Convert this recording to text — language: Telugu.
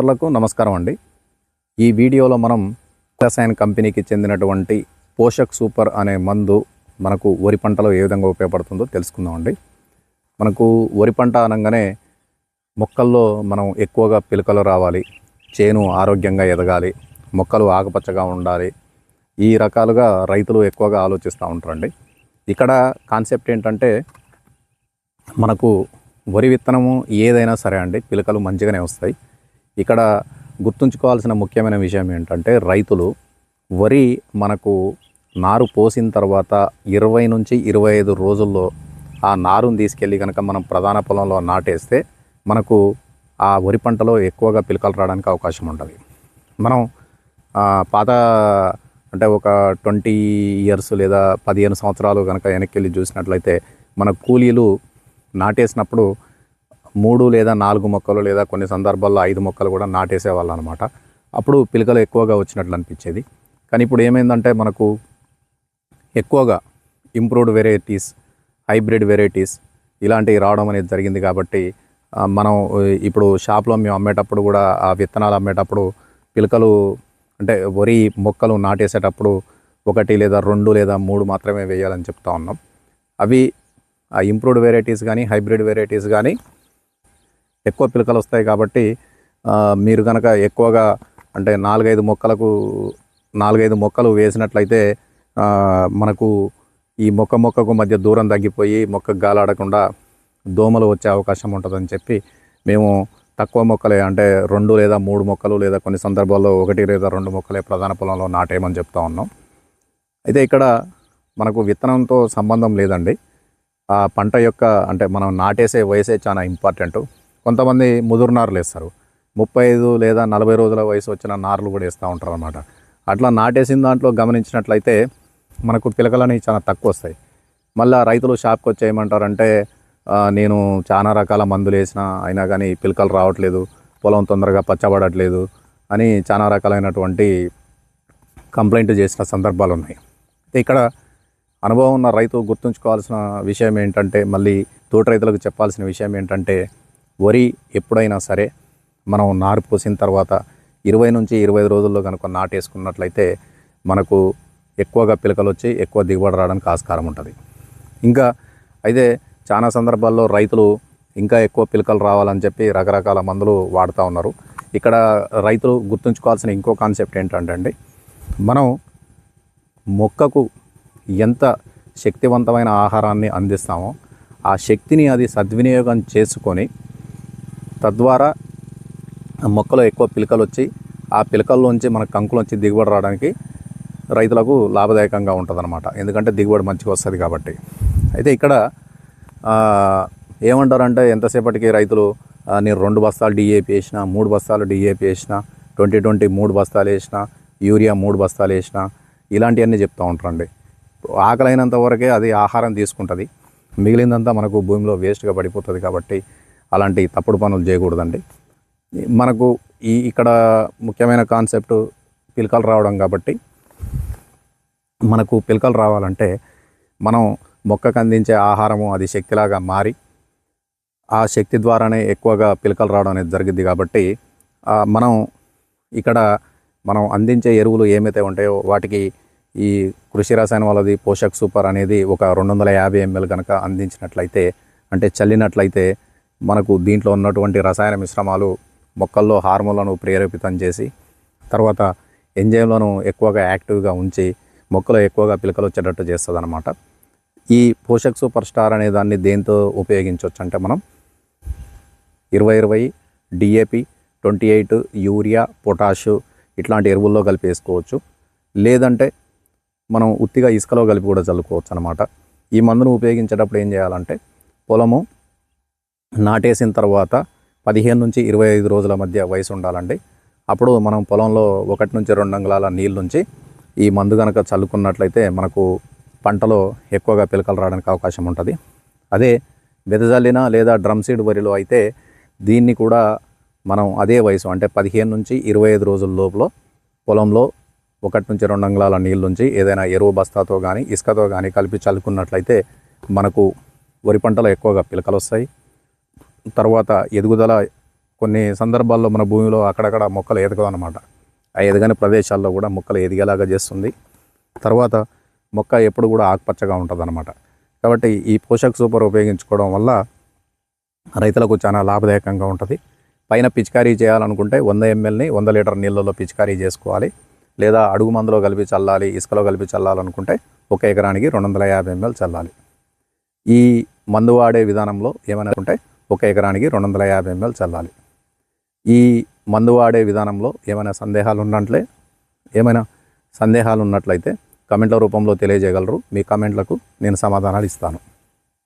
మిత్రులకు నమస్కారం అండి. ఈ వీడియోలో మనం రసాయన కంపెనీకి చెందినటువంటి పోషక్ సూపర్ అనే మందు మనకు వరి పంటలో ఏ విధంగా ఉపయోగపడుతుందో తెలుసుకుందామండి. మనకు వరి పంట అనగానే మొక్కల్లో మనం ఎక్కువగా పిలకలు రావాలి, చేను ఆరోగ్యంగా ఎదగాలి, మొక్కలు ఆకుపచ్చగా ఉండాలి, ఈ రకాలుగా రైతులు ఎక్కువగా ఆలోచిస్తూ ఉంటారండి. ఇక్కడ కాన్సెప్ట్ ఏంటంటే మనకు వరి విత్తనము ఏదైనా సరే అండి పిలకలు మంచిగానే వస్తాయి. ఇక్కడ గుర్తుంచుకోవాల్సిన ముఖ్యమైన విషయం ఏంటంటే రైతులు వరి మనకు నారు పోసిన తర్వాత 20 నుంచి 25 రోజుల్లో ఆ నారుని తీసుకెళ్ళి కనుక మనం ప్రధాన పొలంలో నాటేస్తే మనకు ఆ వరి పంటలో ఎక్కువగా పిలకలు రావడానికి అవకాశం ఉంటుంది. మనం పాత అంటే ఒక 20 ఇయర్స్ లేదా 15 సంవత్సరాలు కనుక వెనక్కి వెళ్ళి చూసినట్లయితే మన కూలీలు నాటేసినప్పుడు 3 లేదా 4 మొక్కలు లేదా కొన్ని సందర్భాల్లో 5 మొక్కలు కూడా నాటేసేవాళ్ళు అనమాట. అప్పుడు పిలకలు ఎక్కువగా వచ్చినట్లు అనిపించేది. కానీ ఇప్పుడు ఏమైందంటే మనకు ఎక్కువగా ఇంప్రూవ్డ్ వెరైటీస్, హైబ్రిడ్ వెరైటీస్ ఇలాంటివి రావడం అనేది జరిగింది. కాబట్టి మనం ఇప్పుడు షాప్లో మేము అమ్మేటప్పుడు కూడా ఆ విత్తనాలు అమ్మేటప్పుడు పిలకలు అంటే వరి మొక్కలు నాటేసేటప్పుడు 1 లేదా 2 లేదా 3 మాత్రమే వేయాలని చెప్తా ఉన్నాం. అవి ఆ ఇంప్రూవ్డ్ వెరైటీస్ కానీ హైబ్రిడ్ వెరైటీస్ కానీ ఎక్కువ పిలకలు వస్తాయి. కాబట్టి మీరు కనుక ఎక్కువగా అంటే 4-5 మొక్కలు వేసినట్లయితే మనకు ఈ మొక్కకు మధ్య దూరం తగ్గిపోయి మొక్కకు గాలాడకుండా దోమలు వచ్చే అవకాశం ఉంటుందని చెప్పి మేము తక్కువ మొక్కలే అంటే 2 లేదా 3 మొక్కలు లేదా కొన్ని సందర్భాల్లో 1 లేదా 2 మొక్కలే ప్రధాన పొలంలో నాటేయమని చెప్తా ఉన్నాం. అయితే ఇక్కడ మనకు విత్తనంతో సంబంధం లేదండి. ఆ పంట యొక్క అంటే మనం నాటేసే వయసే చాలా ఇంపార్టెంట్. కొంతమంది ముదురు నారులు వేస్తారు, 35 లేదా 40 రోజుల వయసు వచ్చిన నారులు కూడా వేస్తూ ఉంటారు అన్నమాట. అట్లా నాటేసిన దాంట్లో గమనించినట్లయితే మనకు పిలకలని చాలా తక్కువ వస్తాయి. మళ్ళీ రైతులు షాప్కి వచ్చి ఏమంటారంటే నేను చాలా రకాల మందులు వేసినా అయినా కానీ పిలకలు రావట్లేదు, పొలం తొందరగా పచ్చబడట్లేదు అని చాలా రకాలైనటువంటి కంప్లైంట్ చేసిన సందర్భాలు ఉన్నాయి. ఇక్కడ అనుభవం ఉన్న రైతు గుర్తుంచుకోవాల్సిన విషయం ఏంటంటే, మళ్ళీ తోటి రైతులకు చెప్పాల్సిన విషయం ఏంటంటే, వరి ఎప్పుడైనా సరే మనం నారు పోసిన తర్వాత 20 నుంచి 25 రోజుల్లో కనుక నాటేసుకున్నట్లయితే మనకు ఎక్కువగా పిలకలు వచ్చి ఎక్కువ దిగుబడి రావడానికి ఆస్కారం ఉంటుంది. ఇంకా అయితే చాలా సందర్భాల్లో రైతులు ఇంకా ఎక్కువ పిలకలు రావాలని చెప్పి రకరకాల మందులు వాడుతూ ఉన్నారు. ఇక్కడ రైతులు గుర్తుంచుకోవాల్సిన ఇంకో కాన్సెప్ట్ ఏంటంటే అండి, మనం మొక్కకు ఎంత శక్తివంతమైన ఆహారాన్ని అందిస్తామో ఆ శక్తిని అది సద్వినియోగం చేసుకొని తద్వారా మొక్కలో ఎక్కువ పిలకలు వచ్చి ఆ పిలకల్లోంచి మనకు కంకులు వచ్చి దిగుబడి రావడానికి రైతులకు లాభదాయకంగా ఉంటుందన్నమాట. ఎందుకంటే దిగుబడి మంచిగా వస్తుంది కాబట్టి. అయితే ఇక్కడ ఏమంటారంటే ఎంతసేపటికి రైతులు నేను 2 బస్తాలు డిఏపి వేసిన, 3 బస్తాలు డిఏపి వేసిన, 2020 3 బస్తాలు వేసిన, యూరియా 3 బస్తాలు వేసిన, ఇలాంటివన్నీ చెప్తూ ఉంటారండి. ఆకలైనంత వరకే అది ఆహారం తీసుకుంటుంది, మిగిలిందంతా మనకు భూమిలో వేస్ట్గా పడిపోతుంది. కాబట్టి అలాంటి తప్పుడు పనులు చేయకూడదండి. మనకు ఇక్కడ ముఖ్యమైన కాన్సెప్ట్ పిలకలు రావడం. కాబట్టి మనకు పిలకలు రావాలంటే మనం మొక్కకు అందించే ఆహారము అది శక్తిలాగా మారి ఆ శక్తి ద్వారానే ఎక్కువగా పిలకలు రావడం అనేది జరిగింది. కాబట్టి మనం అందించే ఎరువులు ఏమైతే ఉంటాయో వాటికి ఈ కృషి రసాయన వాళ్ళది పోషక్ సూపర్ అనేది ఒక 250 ml కనుక అందించినట్లయితే అంటే చల్లినట్లయితే మనకు దీంట్లో ఉన్నటువంటి రసాయన మిశ్రమాలు మొక్కల్లో హార్మోన్లను ప్రేరేపితం చేసి తర్వాత ఎంజైమ్లను ఎక్కువగా యాక్టివ్గా ఉంచి మొక్కలో ఎక్కువగా పిలకలు వచ్చేటట్టు చేస్తుంది అన్నమాట. ఈ పోషక్ సూపర్ స్టార్ అనే దాన్ని దేంతో ఉపయోగించవచ్చు అంటే మనం 20-20 డిఏపి, 28 యూరియా, పొటాషు ఇట్లాంటి ఎరువుల్లో కలిపి వేసుకోవచ్చు. లేదంటే మనం ఉత్తిగా ఇసుకలో కలిపి కూడా చల్లుకోవచ్చు అనమాట. ఈ మందును ఉపయోగించేటప్పుడు ఏం చేయాలంటే పొలము నాటేసిన తర్వాత 15 నుంచి 25 రోజుల మధ్య వయసు ఉండాలండి. అప్పుడు మనం పొలంలో 1 నుంచి 2 అంగుళాల నీళ్ళు నుంచి ఈ మందు కనుక చల్లుకున్నట్లయితే మనకు పంటలో ఎక్కువగా పిలకలు రావడానికి అవకాశం ఉంటుంది. అదే వెదజల్లిన లేదా డ్రమ్ సీడ్ వరిలో అయితే దీన్ని కూడా మనం అదే వయసు అంటే 15 నుంచి 25 రోజుల లోపల పొలంలో 1 నుంచి 2 అంగుళాల నీళ్ళు నుంచి ఏదైనా ఎరువు బస్తాతో కానీ ఇసుకతో కానీ కలిపి చల్లుకున్నట్లయితే మనకు వరి పంటలో ఎక్కువగా పిలకలు వస్తాయి. తర్వాత ఎదుగుదల కొన్ని సందర్భాల్లో మన భూమిలో అక్కడక్కడ మొక్కలు ఎదగవు అన్నమాట. ఆ ఎదగని ప్రదేశాల్లో కూడా మొక్కలు ఎదిగేలాగా చేస్తుంది. తర్వాత మొక్క ఎప్పుడు కూడా ఆకుపచ్చగా ఉంటుంది అన్నమాట. కాబట్టి ఈ పోషక్ సూపర్ ఉపయోగించుకోవడం వల్ల రైతులకు చాలా లాభదాయకంగా ఉంటుంది. పైన పిచికారీ చేయాలనుకుంటే 100 mlని 100 లీటర్ నీళ్ళలో పిచికారీ చేసుకోవాలి. లేదా అడుగు మందులో కలిపి చల్లాలి, ఇసుకలో కలిపి చల్లాలనుకుంటే 1 ఎకరానికి 250 ml చల్లాలి. ఈ మందు వాడే విధానంలో ఏమైనా ఉంటే 1 ఎకరానికి 250 ml చల్లాలి. ఈ మందు వాడే విధానంలో ఏమైనా సందేహాలు ఉన్నట్లయితే కమెంట్ల రూపంలో తెలియజేయగలరు. మీ కమెంట్లకు నేను సమాధానాలు ఇస్తాను.